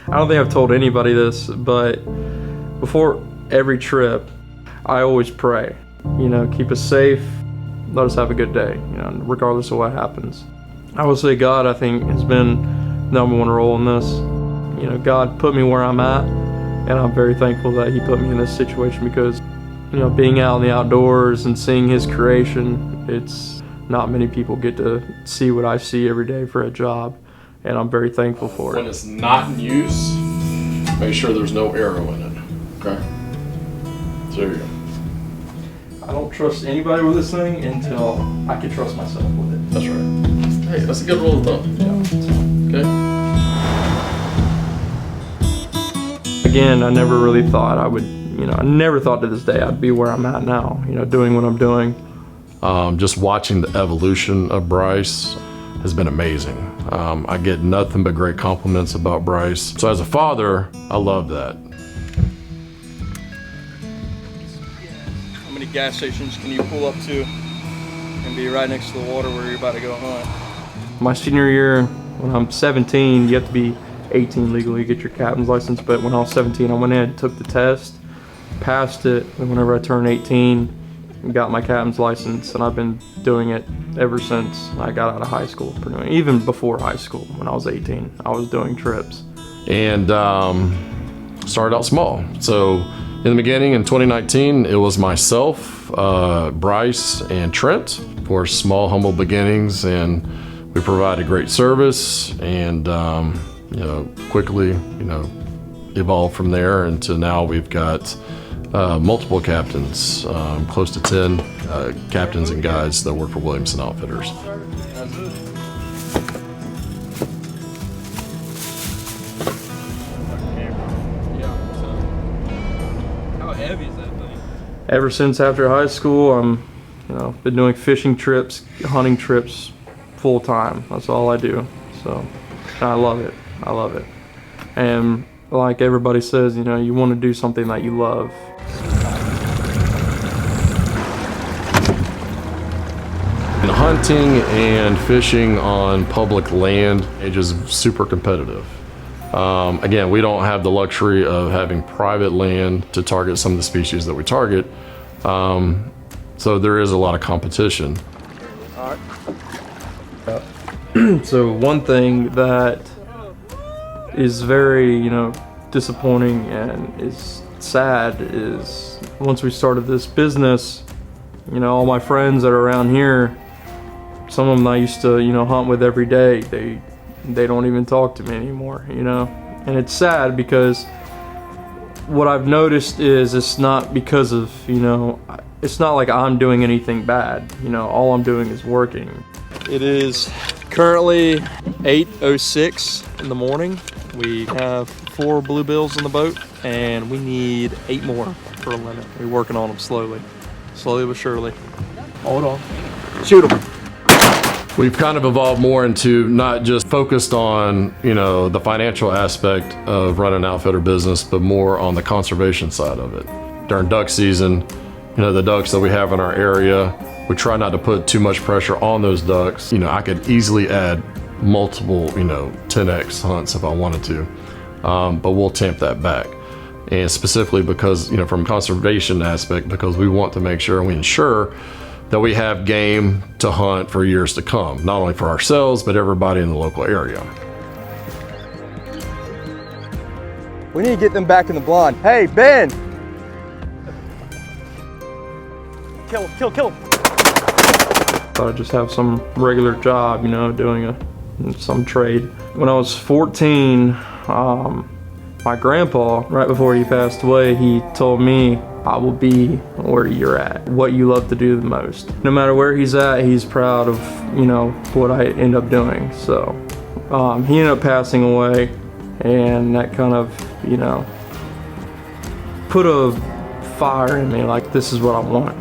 I don't think I've told anybody this, but before every trip, I always pray. You know, keep us safe, let us have a good day, you know, regardless of what happens. I would say God, I think, has been number one role in this. You know, God put me where I'm at, and I'm very thankful that He put me in this situation because, you know, being out in the outdoors and seeing His creation, it's not many people get to see what I see every day for a job, and I'm very thankful for it. When it's not in use, make sure there's no arrow in it, okay? So there you go. I don't trust anybody with this thing until I can trust myself with it. That's right. Hey, that's a good rule of thumb. Yeah. Okay? Again, I never really thought I would, you know, I never thought to this day I'd be where I'm at now, you know, doing what I'm doing. Just watching the evolution of Brice has been amazing. I get nothing but great compliments about Brice. So as a father, I love that. How many gas stations can you pull up to and be right next to the water where you're about to go hunt? My senior year, when I'm 17, you have to be 18 legally to get your captain's license, but when I was 17, I went in and took the test, passed it, and whenever I turned 18, got my captain's license, and I've been doing it ever since I got out of high school. Even before high school, when I was 18, I was doing trips. And started out small. So in the beginning, in 2019, it was myself, Brice, and Trent. Of course, small, humble beginnings, and we provided great service, and you know, quickly, you know, evolved from there into now we've got multiple captains, close to 10 captains and guides that work for Williamson Outfitters. How heavy is that thing? Ever since after high school, you know, been doing fishing trips, hunting trips, full time. That's all I do. So, and I love it. I love it. And like everybody says, you know, you want to do something that you love. And hunting and fishing on public land is just super competitive. Again, we don't have the luxury of having private land to target some of the species that we target. So there is a lot of competition. All right. So one thing that is very, you know, disappointing and is sad is once we started this business, you know, all my friends that are around here, some of them I used to, you know, hunt with every day, they don't even talk to me anymore, you know. And it's sad because what I've noticed is it's not because of, you know, it's not like I'm doing anything bad, you know, all I'm doing is working. It is currently 8:06 in the morning. We have 4 bluebills in the boat, and we need 8 more for a limit. We're working on them slowly but surely. Hold on. Shoot them. We've kind of evolved more into not just focused on, you know, the financial aspect of running an outfitter business, but more on the conservation side of it. During duck season, you know, the ducks that we have in our area, we try not to put too much pressure on those ducks. You know, I could easily add multiple, you know, 10x hunts if I wanted to, but we'll tamp that back. And specifically because, you know, from a conservation aspect, because we want to make sure and we ensure that we have game to hunt for years to come, not only for ourselves, but everybody in the local area. We need to get them back in the blind. Hey, Ben! Kill him. Thought I'd just have some regular job, you know, doing some trade. When I was 14, my grandpa, right before he passed away, he told me, I will be where you're at, what you love to do the most. No matter where he's at, he's proud of, you know, what I end up doing. So he ended up passing away, and that kind of, you know, put a fire in me, like this is what I want.